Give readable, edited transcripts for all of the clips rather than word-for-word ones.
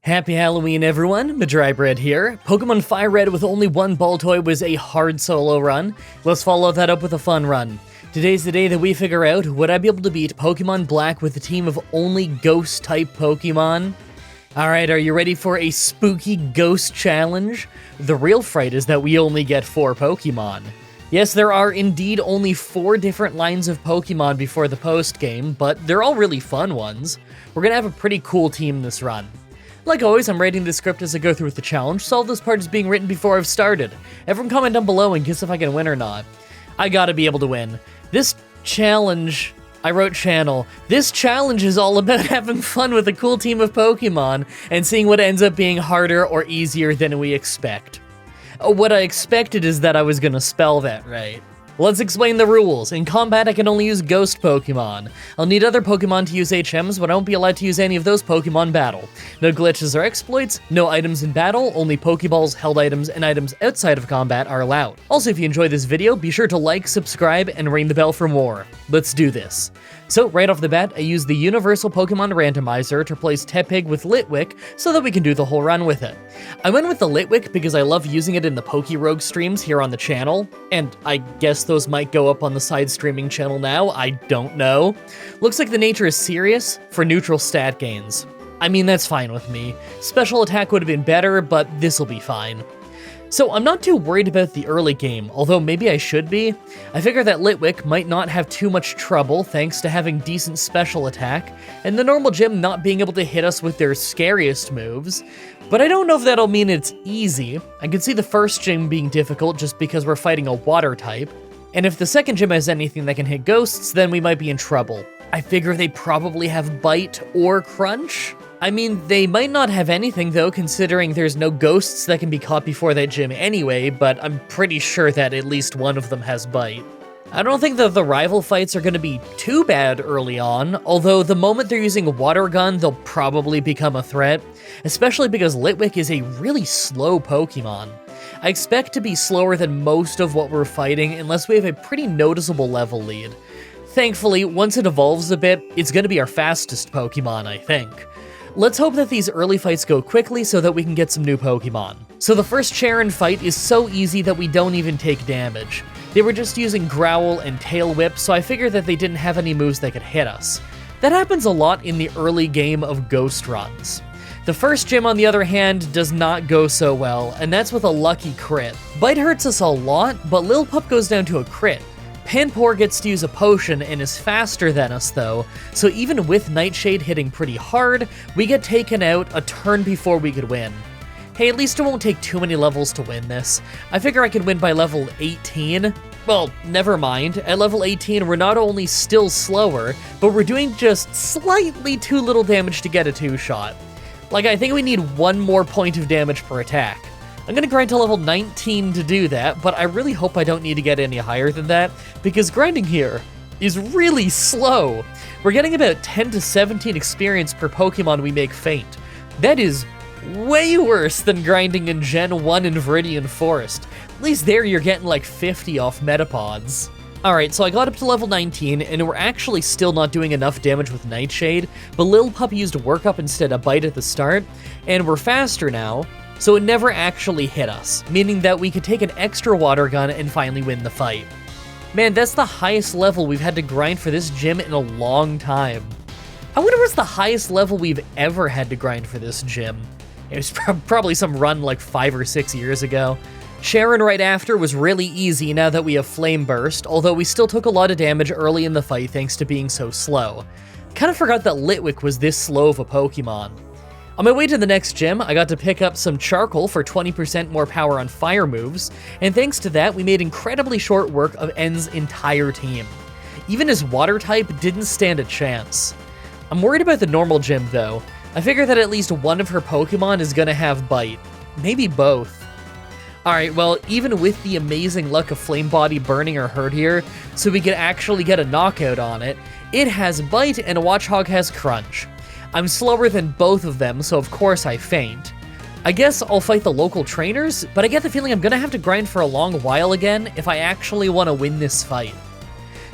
Happy Halloween, everyone. Mah-Dry-Bread here. Pokemon Fire Red with only one Baltoy was a hard solo run. Let's follow that up with a fun run. Today's the day that we figure out, would I be able to beat Pokemon Black with a team of only Ghost-type Pokemon? Alright, are you ready for a spooky Ghost challenge? The real fright is that we only get 4 Pokemon. Yes, there are indeed only 4 different lines of Pokemon before the post-game, but they're all really fun ones. We're gonna have a pretty cool team this run. Like always, I'm writing the script as I go through with the challenge, so all this part is being written before I've started. Everyone comment down below and guess if I can win or not. I gotta be able to win. This challenge, I wrote channel, this challenge is all about having fun with a cool team of Pokemon and seeing what ends up being harder or easier than we expect. What I expected is that I was gonna spell that right. Let's explain the rules. In combat, I can only use Ghost Pokemon. I'll need other Pokemon to use HMs, but I won't be allowed to use any of those Pokemon battle. No glitches or exploits, no items in battle, only Pokeballs, held items, and items outside of combat are allowed. Also, if you enjoyed this video, be sure to like, subscribe, and ring the bell for more. Let's do this. So, right off the bat, I used the Universal Pokemon Randomizer to replace Tepig with Litwick so that we can do the whole run with it. I went with the Litwick because I love using it in the Pokerogue streams here on the channel, and I guess those might go up on the side streaming channel now, I don't know. Looks like the nature is serious for neutral stat gains. I mean, that's fine with me. Special attack would have been better, but this'll be fine. So I'm not too worried about the early game, although maybe I should be. I figure that Litwick might not have too much trouble thanks to having decent special attack, and the normal gym not being able to hit us with their scariest moves. But I don't know if that'll mean it's easy. I can see the first gym being difficult just because we're fighting a water type, and if the second gym has anything that can hit ghosts, then we might be in trouble. I figure they probably have Bite or Crunch? I mean, they might not have anything though, considering there's no ghosts that can be caught before that gym anyway, but I'm pretty sure that at least one of them has Bite. I don't think that the rival fights are going to be too bad early on, although the moment they're using a water gun, they'll probably become a threat, especially because Litwick is a really slow Pokemon. I expect to be slower than most of what we're fighting unless we have a pretty noticeable level lead. Thankfully, once it evolves a bit, it's going to be our fastest Pokemon, I think. Let's hope that these early fights go quickly so that we can get some new Pokemon. So the first Charon fight is so easy that we don't even take damage. They were just using Growl and Tail Whip, so I figured that they didn't have any moves that could hit us. That happens a lot in the early game of Ghost runs. The first gym, on the other hand, does not go so well, and that's with a lucky crit. Bite hurts us a lot, but Lil Pup goes down to a crit. Panpour gets to use a potion and is faster than us though, so even with Nightshade hitting pretty hard, we get taken out a turn before we could win. Hey, at least it won't take too many levels to win this. I figure I could win by level 18. Well, never mind. At level 18, we're not only still slower, but we're doing just slightly too little damage to get a 2-shot. Like, I think we need 1 more point of damage per attack. I'm gonna grind to level 19 to do that, but I really hope I don't need to get any higher than that, because grinding here is really slow. We're getting about 10 to 17 experience per Pokemon we make faint. That is way worse than grinding in Gen 1 in Viridian Forest. At least there you're getting like 50 off Metapods. Alright, so I got up to level 19, and we're actually still not doing enough damage with Nightshade, but Lil Pup used Work Up instead of Bite at the start, and we're faster now, so it never actually hit us, meaning that we could take an extra water gun and finally win the fight. Man, that's the highest level we've had to grind for this gym in a long time. I wonder what's the highest level we've ever had to grind for this gym. It was probably some run like 5 or 6 years ago. Sharon right after was really easy now that we have Flame Burst, although we still took a lot of damage early in the fight thanks to being so slow. Kinda forgot that Litwick was this slow of a Pokemon. On my way to the next gym, I got to pick up some Charcoal for 20% more power on fire moves, and thanks to that, we made incredibly short work of N's entire team. Even his water type didn't stand a chance. I'm worried about the normal gym though. I figure that at least one of her Pokemon is gonna have Bite. Maybe both. Alright, well, even with the amazing luck of Flame Body burning or hurt here, so we could actually get a knockout on it, it has Bite and Watchog has Crunch. I'm slower than both of them, so of course I faint. I guess I'll fight the local trainers, but I get the feeling I'm gonna have to grind for a long while again if I actually want to win this fight.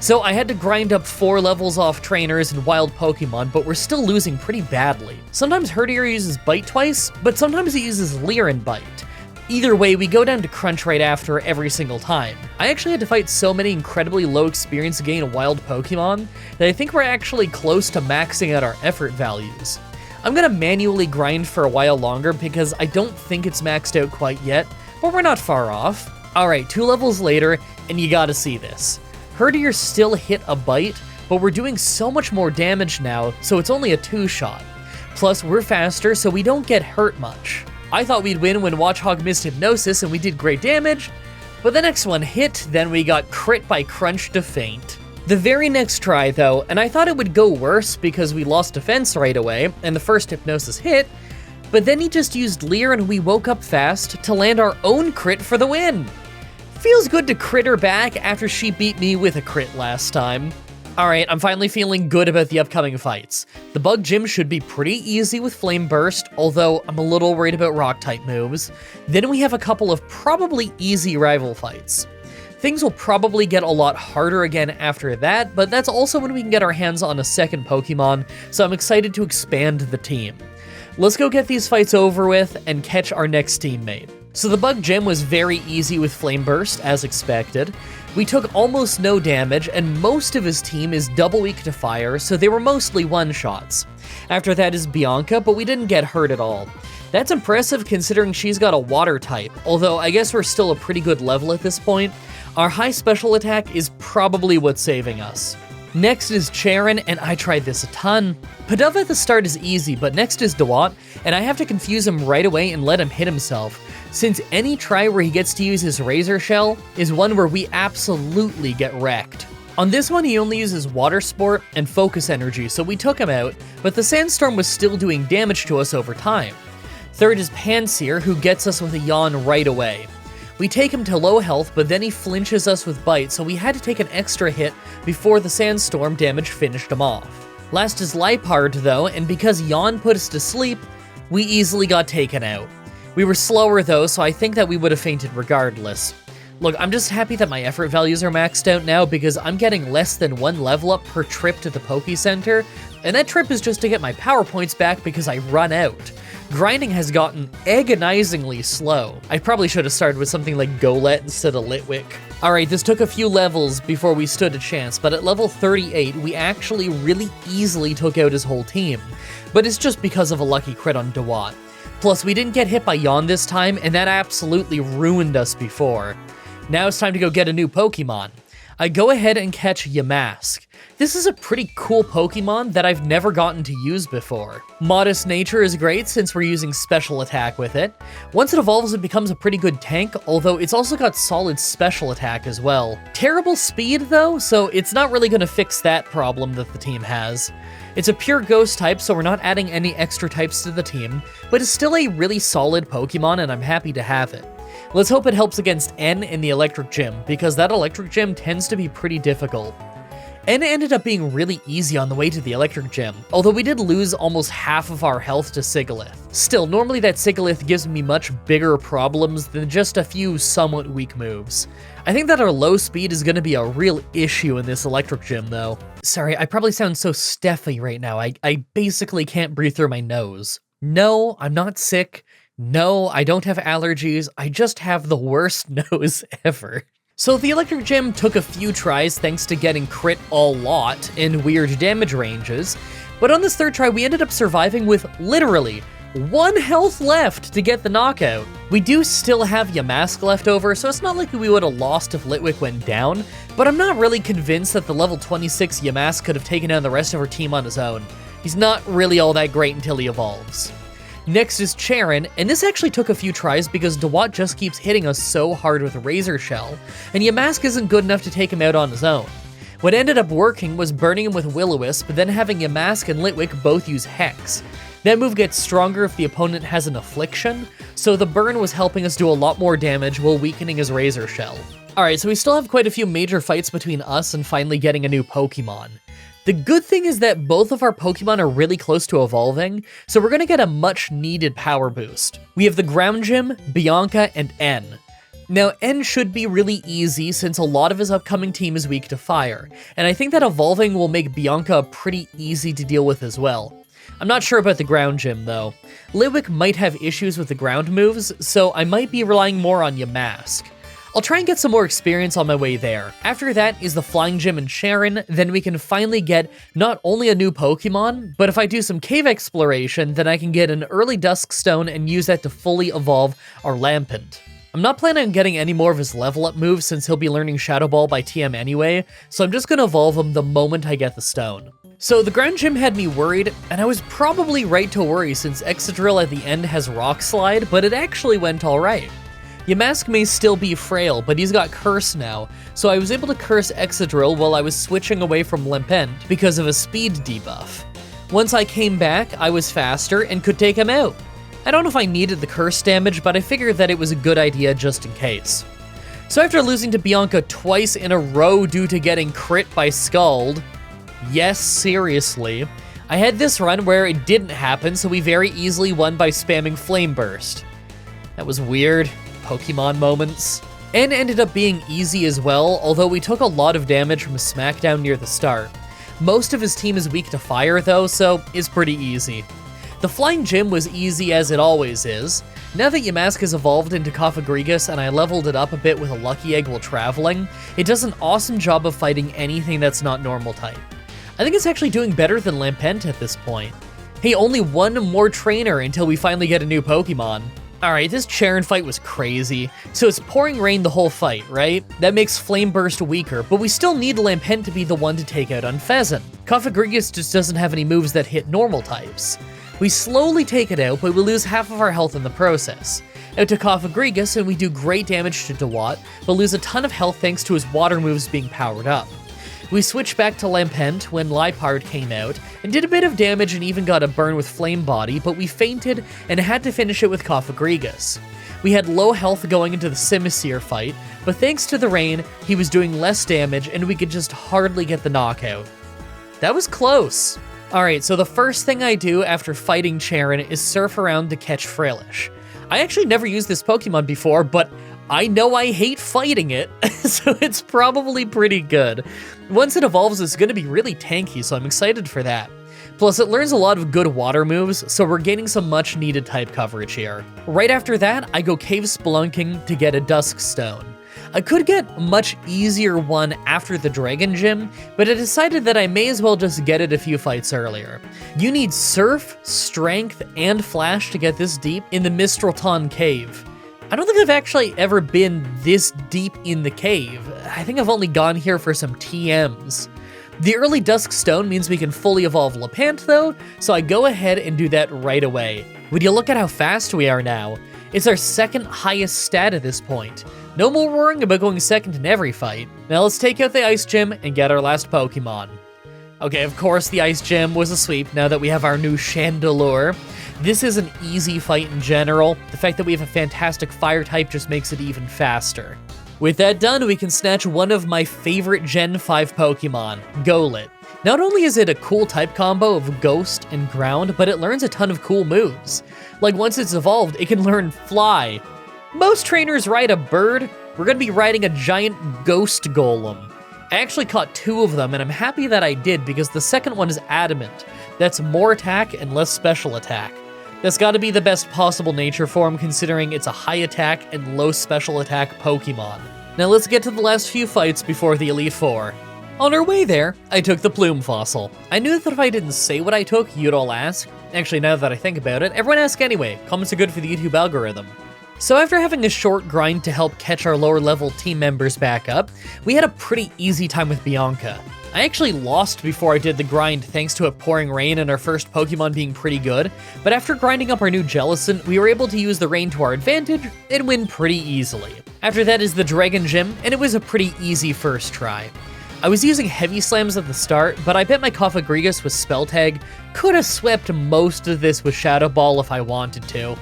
So I had to grind up 4 levels off trainers and wild Pokemon, but we're still losing pretty badly. Sometimes Herdier uses Bite twice, but sometimes he uses Leer and Bite. Either way, we go down to Crunch right after every single time. I actually had to fight so many incredibly low experience gain wild Pokemon that I think we're actually close to maxing out our effort values. I'm gonna manually grind for a while longer because I don't think it's maxed out quite yet, but we're not far off. Alright, 2 levels later, and you gotta see this. Herdier still hit a Bite, but we're doing so much more damage now, so it's only a 2-shot. Plus, we're faster, so we don't get hurt much. I thought we'd win when Watchog missed Hypnosis and we did great damage, but the next one hit, then we got crit by Crunch to faint. The very next try though, and I thought it would go worse because we lost defense right away, and the first Hypnosis hit, but then he just used Leer and we woke up fast to land our own crit for the win. Feels good to crit her back after she beat me with a crit last time. Alright, I'm finally feeling good about the upcoming fights. The Bug Gym should be pretty easy with Flame Burst, although I'm a little worried about Rock-type moves. Then we have a couple of probably easy rival fights. Things will probably get a lot harder again after that, but that's also when we can get our hands on a second Pokemon, so I'm excited to expand the team. Let's go get these fights over with and catch our next teammate. So the Bug Gym was very easy with Flame Burst, as expected. We took almost no damage, and most of his team is double weak to fire, so they were mostly one-shots. After that is Bianca, but we didn't get hurt at all. That's impressive considering she's got a water type, although I guess we're still a pretty good level at this point. Our high special attack is probably what's saving us. Next is Charon, and I tried this a ton. Pidove at the start is easy, but next is Dewott, and I have to confuse him right away and let him hit himself, since any try where he gets to use his Razor Shell is one where we absolutely get wrecked. On this one, he only uses Water Sport and Focus Energy, so we took him out, but the Sandstorm was still doing damage to us over time. Third is Pansear, who gets us with a Yawn right away. We take him to low health, but then he flinches us with Bite, so we had to take an extra hit before the Sandstorm damage finished him off. Last is Liepard though, and because Yawn put us to sleep, we easily got taken out. We were slower though, so I think that we would have fainted regardless. Look, I'm just happy that my effort values are maxed out now because I'm getting less than 1 level up per trip to the Poke Center, and that trip is just to get my power points back because I run out. Grinding has gotten agonizingly slow. I probably should have started with something like Golett instead of Litwick. Alright, this took a few levels before we stood a chance, but at level 38, we actually really easily took out his whole team. But it's just because of a lucky crit on Dewott. Plus, we didn't get hit by Yawn this time, and that absolutely ruined us before. Now it's time to go get a new Pokemon. I go ahead and catch Yamask. This is a pretty cool Pokemon that I've never gotten to use before. Modest Nature is great since we're using Special Attack with it. Once it evolves, it becomes a pretty good tank, although it's also got solid Special Attack as well. Terrible speed though, so it's not really going to fix that problem that the team has. It's a pure Ghost type, so we're not adding any extra types to the team, but it's still a really solid Pokemon and I'm happy to have it. Let's hope it helps against N in the Electric Gym, because that Electric Gym tends to be pretty difficult. N ended up being really easy on the way to the Electric Gym, although we did lose almost half of our health to Sigilyph. Still, normally that Sigilyph gives me much bigger problems than just a few somewhat weak moves. I think that our low speed is going to be a real issue in this Electric Gym though. Sorry, I probably sound so stuffy right now, I basically can't breathe through my nose. No, I'm not sick. No, I don't have allergies, I just have the worst nose ever. So the Electric Gym took a few tries thanks to getting crit a lot in weird damage ranges, but on this third try we ended up surviving with literally 1 health left to get the knockout. We do still have Yamask left over, so it's not like we would have lost if Litwick went down, but I'm not really convinced that the level 26 Yamask could have taken down the rest of our team on his own. He's not really all that great until he evolves. Next is Charon, and this actually took a few tries because Dewott just keeps hitting us so hard with Razor Shell, and Yamask isn't good enough to take him out on his own. What ended up working was burning him with Will-O-Wisp, but then having Yamask and Litwick both use Hex. That move gets stronger if the opponent has an Affliction, so the burn was helping us do a lot more damage while weakening his Razor Shell. Alright, so we still have quite a few major fights between us and finally getting a new Pokemon. The good thing is that both of our Pokemon are really close to evolving, so we're gonna get a much needed power boost. We have the Ground Gym, Bianca, and N. Now, N should be really easy since a lot of his upcoming team is weak to fire, and I think that evolving will make Bianca pretty easy to deal with as well. I'm not sure about the ground gym though. Litwick might have issues with the ground moves, so I might be relying more on Yamask. I'll try and get some more experience on my way there. After that is the Flying Gym and Sharon, then we can finally get not only a new Pokemon, but if I do some cave exploration, then I can get an early Dusk Stone and use that to fully evolve our Lampent. I'm not planning on getting any more of his level up moves since he'll be learning Shadow Ball by TM anyway, so I'm just gonna evolve him the moment I get the stone. So the ground gym had me worried, and I was probably right to worry since Excadrill at the end has Rock Slide, but it actually went alright. Yamask may still be frail, but he's got Curse now, so I was able to curse Excadrill while I was switching away from Lampent because of a speed debuff. Once I came back, I was faster and could take him out. I don't know if I needed the curse damage, but I figured that it was a good idea just in case. So after losing to Bianca twice in a row due to getting crit by Scald, yes, seriously, I had this run where it didn't happen, so we very easily won by spamming Flame Burst. That was weird. Pokemon moments. N ended up being easy as well, although we took a lot of damage from a Smackdown near the start. Most of his team is weak to fire though, so it's pretty easy. The Flying Gym was easy as it always is. Now that Yamask has evolved into Cofagrigus and I leveled it up a bit with a Lucky Egg while traveling, it does an awesome job of fighting anything that's not normal type. I think it's actually doing better than Lampent at this point. Hey, only one more trainer until we finally get a new Pokemon. Alright, this Charon fight was crazy. So it's pouring rain the whole fight, right? That makes Flame Burst weaker, but we still need Lampent to be the one to take out Unfezant. Cofagrigus just doesn't have any moves that hit normal types. We slowly take it out, but we lose half of our health in the process. Out to Cofagrigus, and we do great damage to Dewott, but lose a ton of health thanks to his water moves being powered up. We switched back to Lampent when Liepard came out, and did a bit of damage and even got a burn with Flame Body, but we fainted and had to finish it with Cofagrigus. We had low health going into the Simisear fight, but thanks to the rain, he was doing less damage and we could just hardly get the knockout. That was close. Alright, so the first thing I do after fighting Charon is surf around to catch Frillish. I actually never used this Pokemon before, but I know I hate fighting it, so it's probably pretty good. Once it evolves, it's going to be really tanky, so I'm excited for that. Plus, it learns a lot of good water moves, so we're gaining some much needed type coverage here. Right after that, I go cave spelunking to get a Dusk Stone. I could get a much easier one after the Dragon Gym, but I decided that I may as well just get it a few fights earlier. You need Surf, Strength, and Flash to get this deep in the Mistralton Cave. I don't think I've actually ever been this deep in the cave. I think I've only gone here for some TMs. The early Dusk Stone means we can fully evolve Lampent though, so I go ahead and do that right away. Would you look at how fast we are now? It's our second highest stat at this point. No more worrying about going second in every fight. Now let's take out the Ice Gym and get our last Pokemon. Okay, of course the Ice Gym was a sweep now that we have our new Chandelure. This is an easy fight in general. The fact that we have a fantastic fire type just makes it even faster. With that done, we can snatch one of my favorite Gen 5 Pokemon, Golett. Not only is it a cool type combo of Ghost and Ground, but it learns a ton of cool moves. Like once it's evolved, it can learn Fly. Most trainers ride a bird. We're gonna be riding a giant Ghost Golem. I actually caught two of them, and I'm happy that I did because the second one is Adamant. That's more attack and less special attack. That's gotta be the best possible nature form considering it's a high attack and low special attack Pokemon. Now let's get to the last few fights before the Elite Four. On our way there, I took the Plume Fossil. I knew that if I didn't say what I took, you'd all ask. Actually, now that I think about it, everyone asks anyway. Comments are good for the YouTube algorithm. So after having a short grind to help catch our lower level team members back up, we had a pretty easy time with Bianca. I actually lost before I did the grind thanks to it pouring rain and our first Pokemon being pretty good, but after grinding up our new Jellicent, we were able to use the rain to our advantage and win pretty easily. After that is the Dragon Gym, and it was a pretty easy first try. I was using Heavy Slams at the start, but I bet my Cofagrigus with Spell Tag could have swept most of this with Shadow Ball if I wanted to.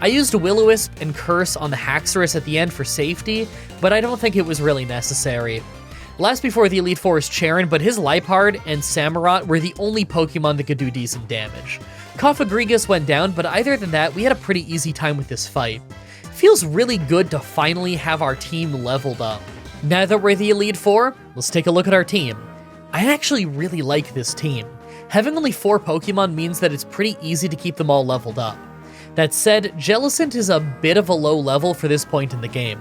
I used Will-O-Wisp and Curse on the Haxorus at the end for safety, but I don't think it was really necessary. Last before the Elite Four is Charon, but his Liepard and Samurott were the only Pokemon that could do decent damage. Cofagrigus went down, but other than that, we had a pretty easy time with this fight. feels really good to finally have our team leveled up. Now that we're the Elite Four, let's take a look at our team. I actually really like this team. Having only 4 Pokemon means that it's pretty easy to keep them all leveled up. That said, Jellicent is a bit of a low level for this point in the game.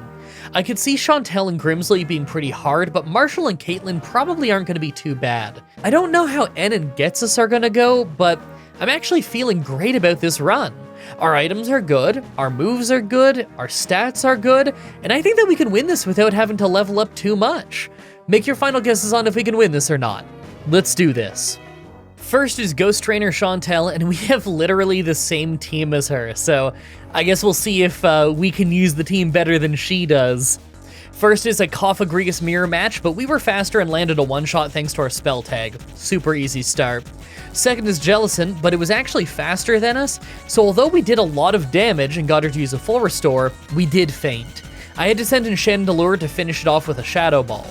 I could see Chantel and Grimsley being pretty hard, but Marshall and Caitlyn probably aren't going to be too bad. I don't know how N and Getsus are going to go, but I'm actually feeling great about this run. Our items are good, our moves are good, our stats are good, and I think that we can win this without having to level up too much. Make your final guesses on if we can win this or not. Let's do this. First is Ghost Trainer Chantel, and we have literally the same team as her, so I guess we'll see if we can use the team better than she does. First is a Cofagrigus mirror match, but we were faster and landed a one-shot thanks to our spell tag. Super easy start. Second is Jellicent, but it was actually faster than us, so although we did a lot of damage and got her to use a full restore, we did faint. I had to send in Chandelure to finish it off with a Shadow Ball.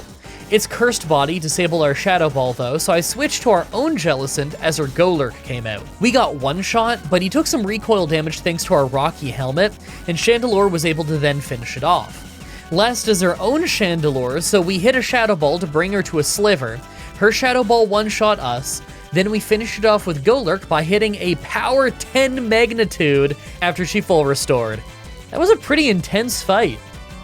Its Cursed Body disabled our Shadow Ball though, so I switched to our own Jellicent as her Golurk came out. We got one shot, but he took some recoil damage thanks to our Rocky Helmet, and Chandelure was able to then finish it off. Last is her own Chandelure, so we hit a Shadow Ball to bring her to a Sliver. Her Shadow Ball one-shot us, then we finished it off with Golurk by hitting a Power 10 Magnitude after she full restored. That was a pretty intense fight.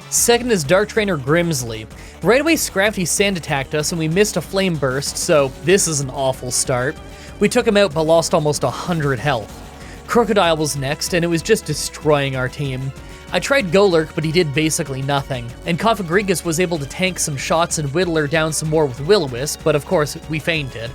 Second is Dark Trainer Grimsley. Right away Scrafty Sand attacked us and we missed a Flame Burst, so this is an awful start. We took him out but lost almost 100 health. Crocodile was next and it was just destroying our team. I tried Golurk, but he did basically nothing, and Cofagrigus was able to tank some shots and whittle her down some more with Will-O-Wisp, but of course, we fainted.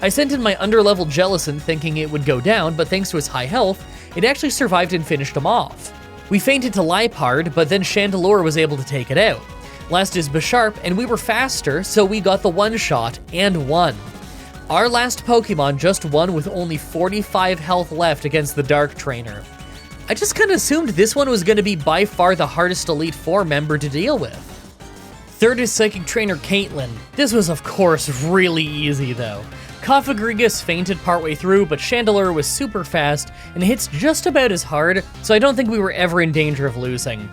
I sent in my underleveled Jellicent thinking it would go down, but thanks to its high health, it actually survived and finished him off. We fainted to Liepard, but then Chandelure was able to take it out. Last is Bisharp, and we were faster, so we got the one-shot, and won. Our last Pokemon just won with only 45 health left against the Dark Trainer. I just kinda assumed this one was gonna be by far the hardest Elite Four member to deal with. Third is Psychic Trainer Caitlyn. This was of course really easy though. Cofagrigus fainted partway through, but Chandelure was super fast and hits just about as hard, so I don't think we were ever in danger of losing.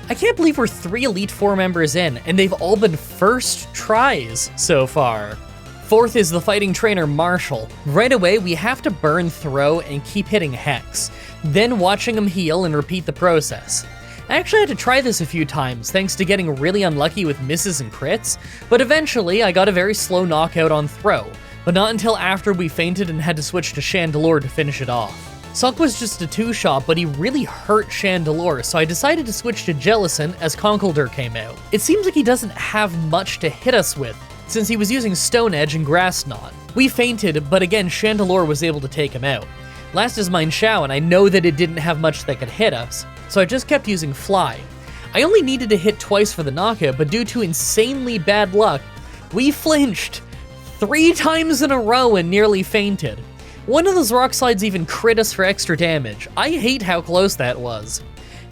I can't believe we're 3 Elite Four members in, and they've all been first tries so far. Fourth is the Fighting Trainer Marshall. Right away, we have to burn Throw and keep hitting Hex, then watching him heal and repeat the process. I actually had to try this a few times thanks to getting really unlucky with misses and crits, but eventually I got a very slow knockout on Throw, but not until after we fainted and had to switch to Chandelure to finish it off. Suck was just a 2-shot, but he really hurt Chandelure, so I decided to switch to Jellicent as Conkeldurr came out. It seems like he doesn't have much to hit us with, since he was using Stone Edge and Grass Knot. We fainted, but again Chandelure was able to take him out. Last is Mine Shao, and I know that it didn't have much that could hit us, so I just kept using Fly. I only needed to hit twice for the knockout, but due to insanely bad luck, we flinched 3 times in a row and nearly fainted. One of those rock slides even crit us for extra damage. I hate how close that was.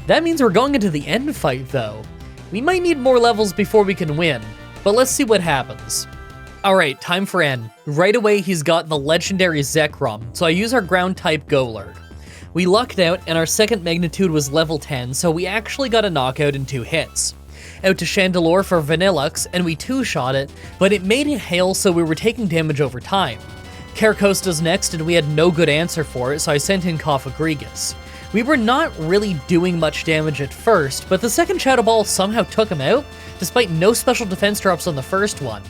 That means we're going into the end fight though. We might need more levels before we can win, but let's see what happens. Alright, time for N. Right away he's got the legendary Zekrom, so I use our ground type Golurk. We lucked out and our second magnitude was level 10, so we actually got a knockout in 2 hits. Out to Chandelure for Vanillux, and we 2-shot it, but it made it hail so we were taking damage over time. Caracosta's next and we had no good answer for it, so I sent in Cofagrigus. We were not really doing much damage at first, but the second Shadow Ball somehow took him out, despite no special defense drops on the first one.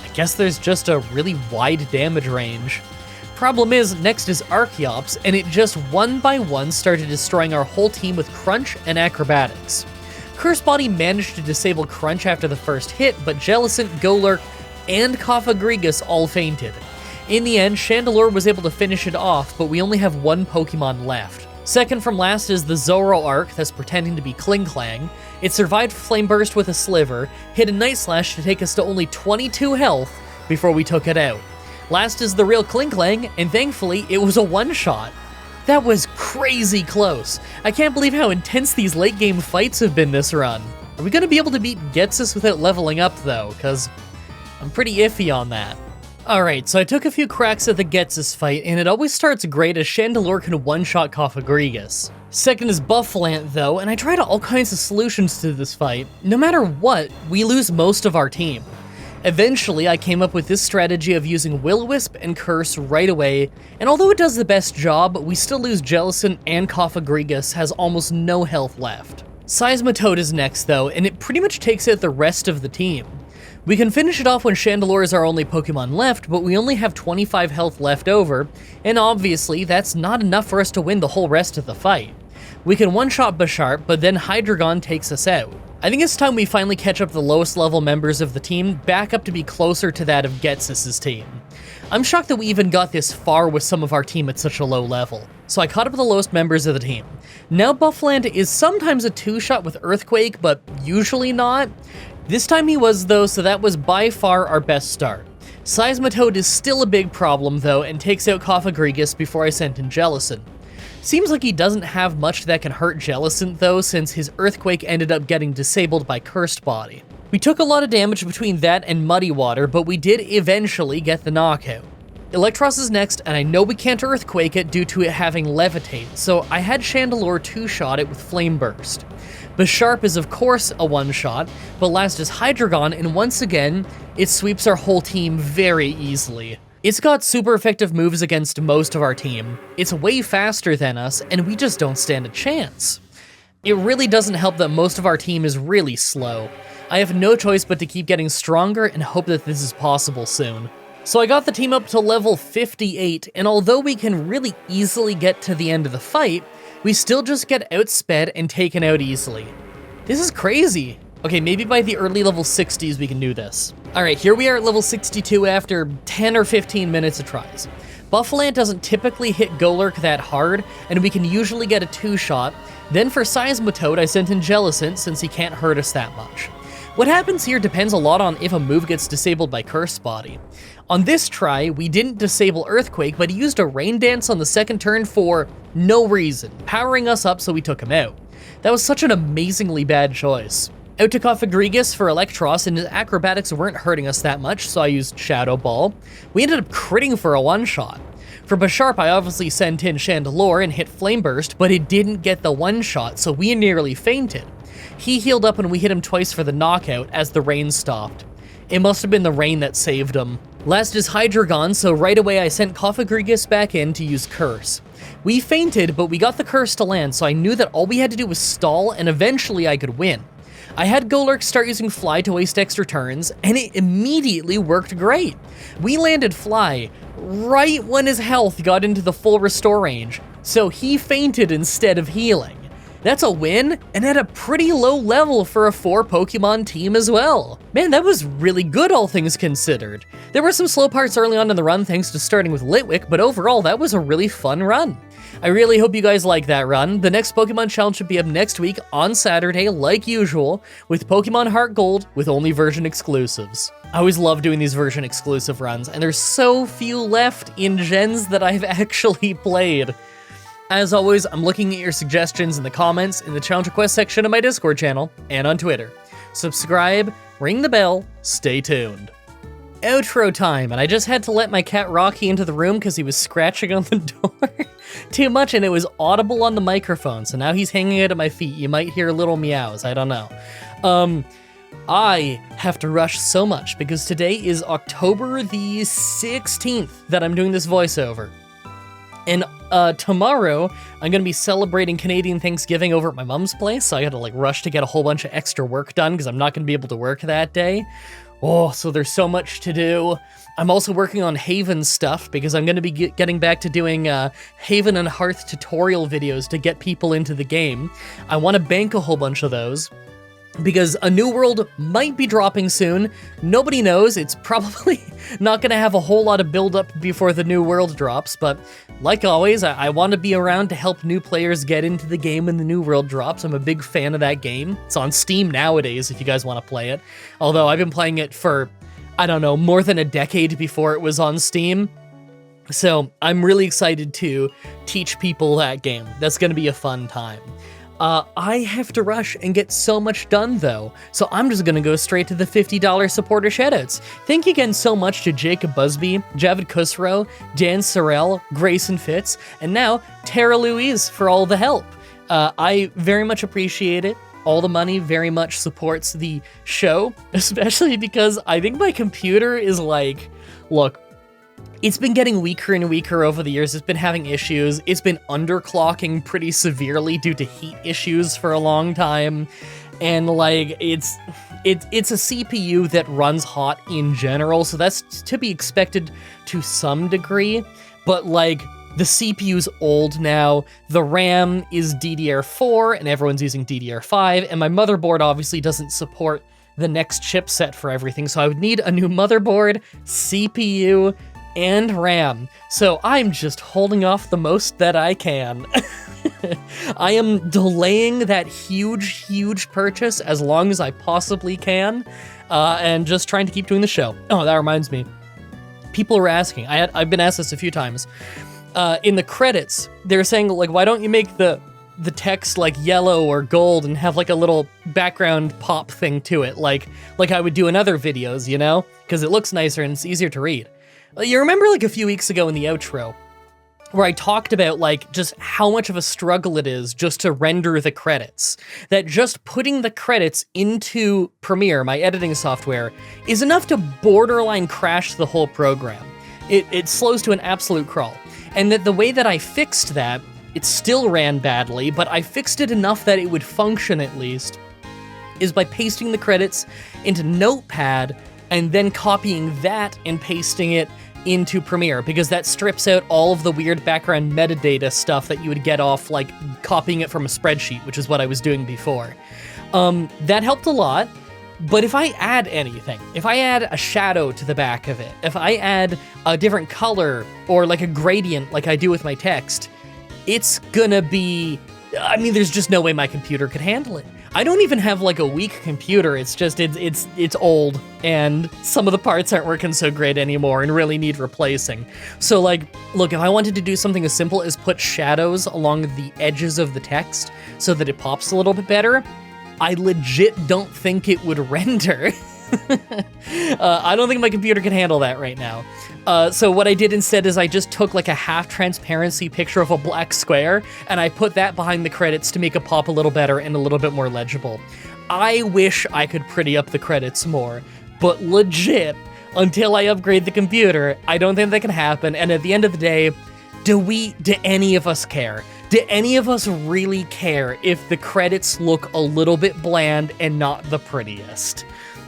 I guess there's just a really wide damage range. Problem is, next is Archeops, and it just one by one started destroying our whole team with Crunch and Acrobatics. Curse Body managed to disable Crunch after the first hit, but Jellicent, Golurk, and Cofagrigus all fainted. In the end, Chandelure was able to finish it off, but we only have 1 Pokemon left. Second from last is the Zoroark that's pretending to be Klinklang. It survived Flame Burst with a Sliver, hit a Night Slash to take us to only 22 health before we took it out. Last is the real Klinklang, and thankfully it was a one-shot. That was crazy close. I can't believe how intense these late game fights have been this run. Are we gonna be able to beat Getsus without leveling up though? Cause I'm pretty iffy on that. Alright, so I took a few cracks at the Getsus fight, and it always starts great as Chandelure can one-shot Cofagrigus. Second is Bufflant though, and I tried all kinds of solutions to this fight. No matter what, we lose most of our team. Eventually, I came up with this strategy of using Will-O-Wisp and Curse right away, and although it does the best job, we still lose Jellicent, and Cofagrigus has almost no health left. Seismitoad is next though, and it pretty much takes out the rest of the team. We can finish it off when Chandelure is our only Pokemon left, but we only have 25 health left over, and obviously that's not enough for us to win the whole rest of the fight. We can one-shot Bisharp, but then Hydreigon takes us out. I think it's time we finally catch up the lowest level members of the team back up to be closer to that of Ghetsis' team. I'm shocked that we even got this far with some of our team at such a low level. So I caught up with the lowest members of the team. Now Buffland is sometimes a two-shot with Earthquake, but usually not. This time he was though, so that was by far our best start. Seismitoad is still a big problem though, and takes out Cofagrigus before I sent in Jellicent. Seems like he doesn't have much that can hurt Jellicent though, since his Earthquake ended up getting disabled by Cursed Body. We took a lot of damage between that and Muddy Water, but we did eventually get the knockout. Electros is next, and I know we can't Earthquake it due to it having Levitate, so I had Chandelure two-shot it with Flame Burst. Bisharp is of course a one-shot, but last is Hydreigon, and once again, it sweeps our whole team very easily. It's got super effective moves against most of our team. It's way faster than us, and we just don't stand a chance. It really doesn't help that most of our team is really slow. I have no choice but to keep getting stronger and hope that this is possible soon. So I got the team up to level 58, and although we can really easily get to the end of the fight, we still just get outsped and taken out easily. This is crazy. Okay, maybe by the early level 60s we can do this. Alright, here we are at level 62 after 10 or 15 minutes of tries. Bufflant doesn't typically hit Golurk that hard, and we can usually get a two-shot. Then for Seismitoad, I sent in Jellicent since he can't hurt us that much. What happens here depends a lot on if a move gets disabled by Cursed Body. On this try, we didn't disable Earthquake, but he used a Rain Dance on the second turn for no reason, powering us up so we took him out. That was such an amazingly bad choice. Out to Cofagrigus for Electros, and his acrobatics weren't hurting us that much, so I used Shadow Ball. We ended up critting for a one-shot. For Bisharp, I obviously sent in Chandelure and hit Flame Burst, but it didn't get the one-shot, so we nearly fainted. He healed up and we hit him twice for the knockout as the rain stopped. It must have been the rain that saved him. Last is Hydreigon, so right away I sent Cofagrigus back in to use Curse. We fainted, but we got the Curse to land, so I knew that all we had to do was stall, and eventually I could win. I had Golurk start using Fly to waste extra turns, and it immediately worked great. We landed Fly right when his health got into the full restore range, so he fainted instead of healing. That's a win, and at a pretty low level for a 4-Pokemon team as well. Man, that was really good, all things considered. There were some slow parts early on in the run thanks to starting with Litwick, but overall, that was a really fun run. I really hope you guys like that run. The next Pokemon Challenge should be up next week on Saturday, like usual, with Pokemon Heart Gold with only version exclusives. I always love doing these version exclusive runs, and there's so few left in gens that I've actually played. As always, I'm looking at your suggestions in the comments, in the challenge request section of my Discord channel, and on Twitter. Subscribe, ring the bell, stay tuned. Outro time, and I just had to let my cat Rocky into the room because he was scratching on the door too much, and it was audible on the microphone, so now he's hanging out at my feet. You might hear little meows, I don't know. I have to rush so much because today is October the 16th that I'm doing this voiceover. And tomorrow, I'm gonna be celebrating Canadian Thanksgiving over at my mom's place, so I gotta rush to get a whole bunch of extra work done because I'm not gonna be able to work that day. Oh, so there's so much to do. I'm also working on Haven stuff because I'm gonna be getting back to doing Haven and Hearth tutorial videos to get people into the game. I wanna bank a whole bunch of those, because a new world might be dropping soon. Nobody knows. It's probably not going to have a whole lot of build-up before the new world drops, but like always, I want to be around to help new players get into the game when the new world drops. I'm a big fan of that game. It's on Steam nowadays if you guys want to play it, although I've been playing it for, I don't know, more than a decade before it was on Steam. So I'm really excited to teach people that game. That's going to be a fun time. I have to rush and get so much done though, so I'm just gonna go straight to the $50 supporter shoutouts. Thank you again so much to Jacob Busby, Javid Kusro, Dan Sorrell, Grayson Fitz, and now Tara Louise for all the help. I very much appreciate it. All the money very much supports the show, especially because I think my computer is like, look, it's been getting weaker and weaker over the years. It's been having issues. It's been underclocking pretty severely due to heat issues for a long time. And like, it's a CPU that runs hot in general, so that's to be expected to some degree. But like, the CPU's old now, the RAM is DDR4, and everyone's using DDR5, and my motherboard obviously doesn't support the next chipset for everything, so I would need a new motherboard, CPU, and RAM. So I'm just holding off the most that I can. I am delaying that huge purchase as long as I possibly can, and just trying to keep doing the show. Oh, that reminds me. People are asking, I've been asked this a few times, in the credits, they're saying, like, why don't you make the text, like, yellow or gold and have, like, a little background pop thing to it, like I would do in other videos, you know? Because it looks nicer and it's easier to read. You remember, like, a few weeks ago in the outro, where I talked about, like, just how much of a struggle it is just to render the credits. That just putting the credits into Premiere, my editing software, is enough to borderline crash the whole program. It slows to an absolute crawl. And that the way that I fixed that, it still ran badly, but I fixed it enough that it would function at least, is by pasting the credits into Notepad and then copying that and pasting it into Premiere, because that strips out all of the weird background metadata stuff that you would get off, like, copying it from a spreadsheet, which is what I was doing before. That helped a lot. But if I add anything, if I add a shadow to the back of it, if I add a different color or like a gradient like I do with my text, it's gonna be, I mean, there's just no way my computer could handle it. I don't even have like a weak computer, it's just, it's old, and some of the parts aren't working so great anymore and really need replacing. So like, look, if I wanted to do something as simple as put shadows along the edges of the text so that it pops a little bit better, I legit don't think it would render. I don't think my computer can handle that right now. So what I did instead is I just took like a half transparency picture of a black square and I put that behind the credits to make it pop a little better and a little bit more legible. I wish I could pretty up the credits more, but legit, until I upgrade the computer, I don't think that can happen. And at the end of the day, do any of us care? Do any of us really care if the credits look a little bit bland and not the prettiest?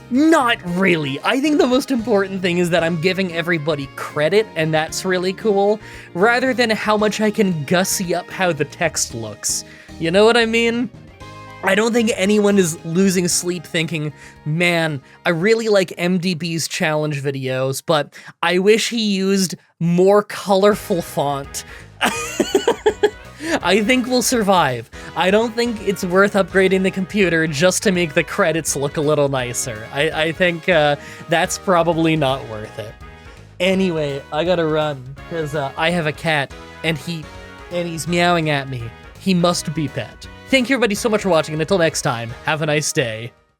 Not really. I think the most important thing is that I'm giving everybody credit, and that's really cool, rather than how much I can gussy up how the text looks. You know what I mean? I don't think anyone is losing sleep thinking, man, I really like MDB's challenge videos, but I wish he used more colorful font. I think we'll survive. I don't think it's worth upgrading the computer just to make the credits look a little nicer. I think that's probably not worth it. Anyway, I gotta run, because I have a cat, and he's meowing at me. He must be pet. Thank you everybody so much for watching, and until next time, have a nice day.